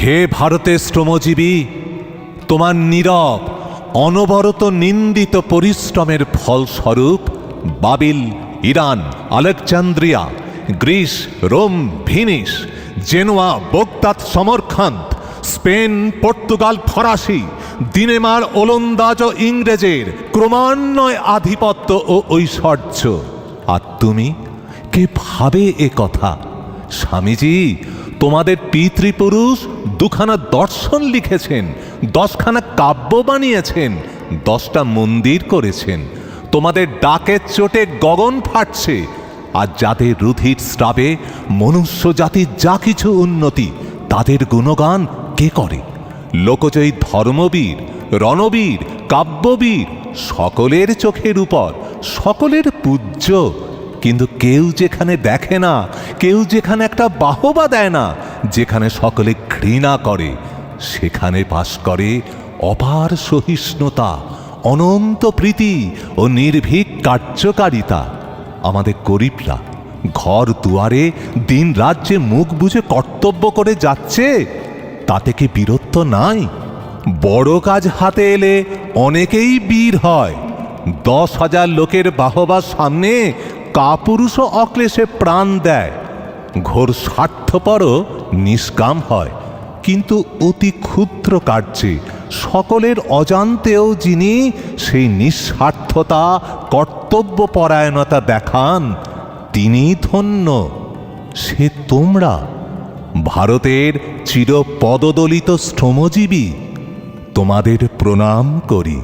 হে ভারতের শ্রমজীবী, তোমার নীরব অনবরত নিন্দিত পরিশ্রমের ফলস্বরূপ বাবিল, Iran, Alexandria, Greece, Rome, Venice, Genoa, Baghdad, Samarkand, Spain, Portugal, ফরাসি, দিনেমার, ওলন্দাজ ও ইংরেজের ক্রমান্বয়ে আধিপত্য ও ঐশ্বর্য। আর তুমি কে ভাবে এ কথা? স্বামীজি, তোমাদের পিতৃপুরুষ দুখানা দর্শন লিখেছেন, 10খানা কাব্য বানিয়েছেন, 10টা মন্দির করেছেন। তোমাদের ডাকের চোটে গগন ফাটছে, আর যাদের রুধির স্রাবে মনুষ্য জাতির যা কিছু উন্নতি, তাদের গুণগান কে করে? লোকজয়ী ধর্মবীর, রণবীর, কাব্যবীর সকলের চোখের উপর, সকলের পূজ্য। কিন্তু কেউ যেখানে দেখে না, কেউ যেখানে একটা বাহবা দেয় না, যেখানে সকলে ঘৃণা করে, সেখানে বাস করে অপার সহিষ্ণুতা, অনন্ত প্রীতি ও নির্ভীক কার্যকারিতা। আমাদের গরিবরা ঘর দুয়ারে দিন রাত যে মুখ বুজে কর্তব্য করে যাচ্ছে, তাতে কি বীরত্ব নাই? বড় কাজ হাতে এলে অনেকেই বীর হয়। 10,000 লোকের বাহবার সামনে কাপুরুষও অক্লেশে প্রাণ দেয়। ঘোর স্বার্থপরও নিষ্কাম হয়, কিন্তু অতি ক্ষুদ্র কার্যে সকলের অজান্তেও যিনি সেই নিঃস্বার্থতা, কর্তব্যপরায়ণতা দেখান, তিনি ধন্য। সে তোমরা, ভারতের চিরপদদলিত শ্রমজীবী। তোমাদের প্রণাম করি।